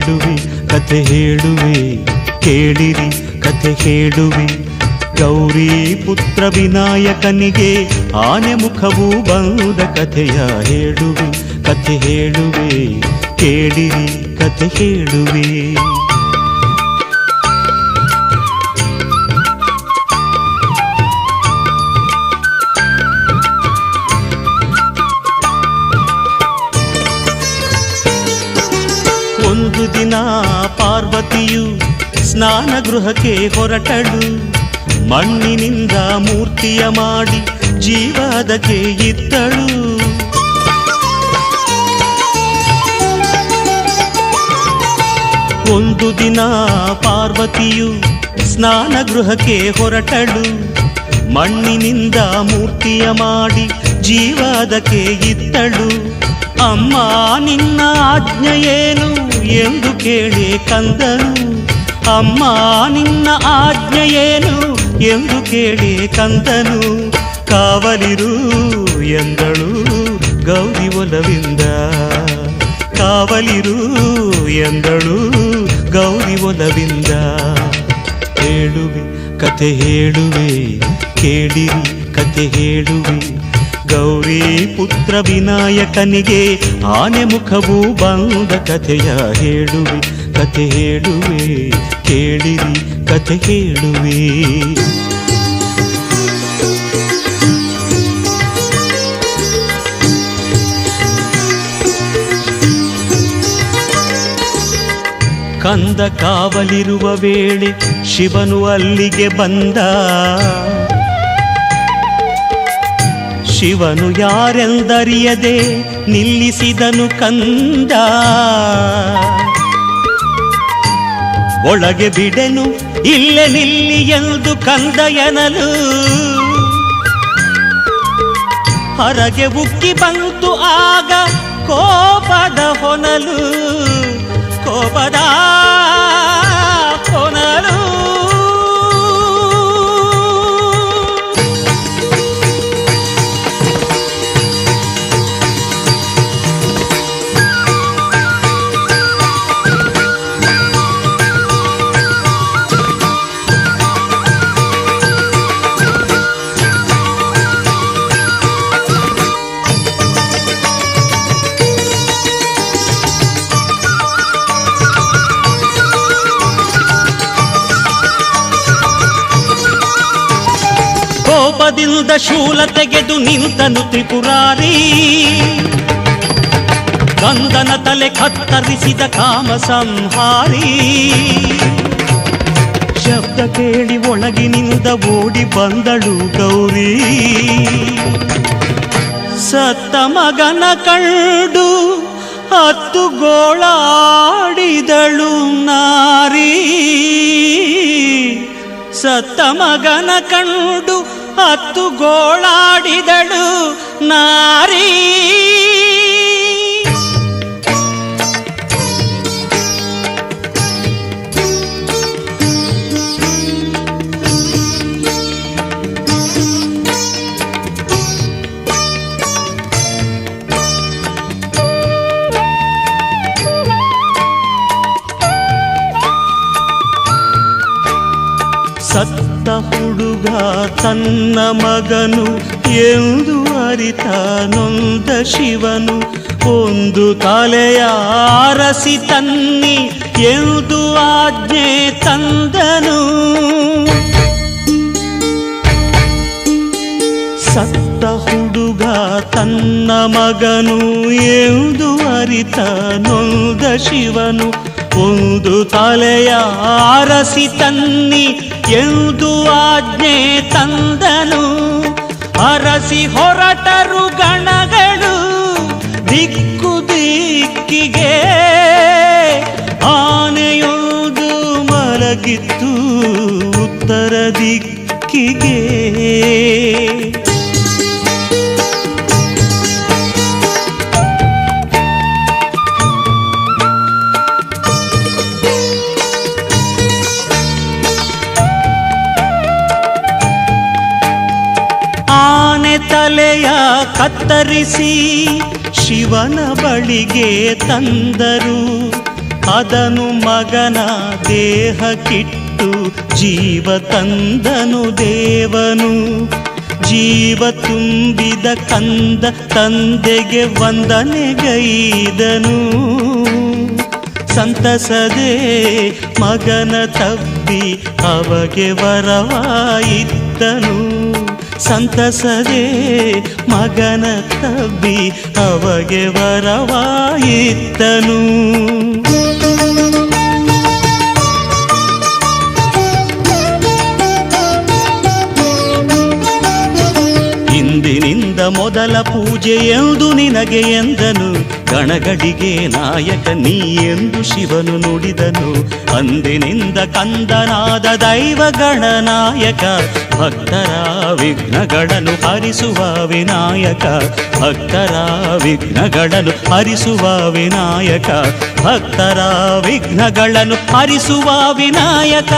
ಕಥೆ ಹೇಳುವೆ ಕೇಳಿರಿ ಕಥೆ ಹೇಳುವೆ. ಗೌರಿ ಪುತ್ರ ವಿನಾಯಕನಿಗೆ ಆನೆ ಮುಖವು ಬಂದ ಕಥೆಯ ಹೇಳುವೆ ಕಥೆ ಹೇಳುವೆ ಕೇಳಿರಿ ಕಥೆ ಹೇಳುವೆ. ಒಂದು ದಿನ ಪಾರ್ವತಿಯು ಸ್ನಾನ ಗೃಹಕ್ಕೆ ಹೊರಟಳು. ಮಣ್ಣಿನಿಂದ ಮೂರ್ತಿಯ ಮಾಡಿ ಜೀವದಕ್ಕೆ ಇತ್ತಳು. ಒಂದು ದಿನ ಪಾರ್ವತಿಯು ಸ್ನಾನ ಗೃಹಕ್ಕೆ ಹೊರಟಳು. ಮಣ್ಣಿನಿಂದ ಮೂರ್ತಿಯ ಮಾಡಿ ಜೀವದಕ್ಕೆ ಇತ್ತಳು. ಅಮ್ಮ ನಿನ್ನ ಆಜ್ಞೆಯೇನು ಎಂದು ಕೇಳಿ ಕಂದನು. ಅಮ್ಮ ನಿನ್ನ ಆಜ್ಞೆಯೇನು ಎಂದು ಕೇಳಿ ಕಂದನು. ಕಾವಲಿರು ಎಂದಳು ಗೌರಿ ಒಲವಿಂದ. ಕಾವಲಿರು ಎಂದಳು ಗೌರಿ ಒಲವಿಂದ. ಹೇಳುವೆ ಕಥೆ ಹೇಳುವೆ ಕೇಳಿರಿ ಕಥೆ ಹೇಳುವೆ. ಗೌರಿ ಪುತ್ರ ವಿನಾಯಕನಿಗೆ ಆನೆ ಮುಖವು ಬಂದ ಕಥೆಯ ಹೇಳುವೆ ಕಥೆ ಹೇಳುವೆ ಕೇಳಿರಿ ಕಥೆ ಹೇಳುವೆ. ಕಂದ ಕಾವಲಿರುವ ವೇಳೆ ಶಿವನು ಅಲ್ಲಿಗೆ ಬಂದ. ಶಿವನು ಯಾರೆಂದರಿಯದೆ ನಿಲ್ಲಿಸಿದನು ಕಂದ. ಒಳಗೆ ಬಿಡೆನು ಇಲ್ಲೇ ನಿಲ್ಲಿ ಎಂದು ಕಂದ ಎನ್ನಲು. ಹೊರಗೆ ಉಕ್ಕಿ ಬಂತು ಆಗ ಕೋಪದ ಹೊನಲು. ಕೋಪದ ಹೊನಲು. ಕೋಪದಿಂದ ಶೂಲ ತೆಗೆದು ನಿಂತನು ತ್ರಿಪುರಾರಿ. ಕಂದನ ತಲೆ ಕತ್ತರಿಸಿದ ಕಾಮ ಸಂಹಾರಿ. ಶಬ್ದ ಕೇಳಿ ಒಳಗಿನಿಂದ ಓಡಿ ಬಂದಳು ಗೌರಿ. ಸತ್ತ ಮಗನ ಕಂಡು ಹತ್ತು ಗೋಳಾಡಿದಳು ನಾರಿ. ಸತ್ತ ಮಗನ ಕಂಡು ಹತ್ತು ಗೋಳಾಡಿದಳು ನಾರಿ. ಸತ್ತ ಹುಡುಗ ತನ್ನ ಮಗನು ಎಂದು ಅರಿತ ನೊಂದ ಶಿವನು. ಒಂದು ತಲೆಯ ಅರಸಿ ತನ್ನಿ ಎಂದು ಆಜ್ಞೆ ತಂದನು. ಸತ್ತ ಹುಡುಗ ತನ್ನ ಮಗನು ಎಂದು ಅರಿತ ನೊಂದ ಶಿವನು. ಒಂದು ತಲೆಯ ಅರಸಿ ತನ್ನಿ ಎಂದು ಆಜ್ಞೆ ತಂದನು. ಅರಸಿ ಹೊರಟರು ಗಣಗಳು ದಿಕ್ಕು ದಿಕ್ಕಿಗೆ. ಆನೆಯೊಂದು ಮಲಗಿತ್ತು ಉತ್ತರ ದಿಕ್ಕಿಗೆ. ತಲೆಯ ಕತ್ತರಿಸಿ ಶಿವನ ಬಳಿಗೆ ತಂದರು. ಅದನು ಮಗನ ದೇಹಕ್ಕಿಟ್ಟು ಜೀವ ತಂದನು ದೇವನು. ಜೀವ ತುಂಬಿದ ಕಂದ ತಂದೆಗೆ ವಂದನೆಗೈದನು. ಸಂತಸದೆ ಮಗನ ತಬ್ಬಿ ಅವಗೆ ವರವಾಯಿದ್ದನು. ಸಂತಸದೆ ಮಗನ ತಬ್ಬಿ ಅವಗೆ ವರವಾಯಿದ್ದನು. ಇಂದಿನಿಂದ ಮೊದಲ ಪೂಜೆ ಎಂದು ನಿನಗೆ ಎಂದನು. ಗಣಗಡಿಗೆ ನಾಯಕ ನೀ ಎಂದು ಶಿವನು ನುಡಿದನು. ಅಂದಿನಿಂದ ಕಂದನಾದ ದೈವ ಗಣನಾಯಕ, ಭಕ್ತರ ವಿಘ್ನಗಳನ್ನು ಹರಿಸುವ ವಿನಾಯಕ. ಭಕ್ತರ ವಿಘ್ನಗಳನ್ನು ಹರಿಸುವ ವಿನಾಯಕ. ಭಕ್ತರ ವಿಘ್ನಗಳನ್ನು ಹರಿಸುವ ವಿನಾಯಕ.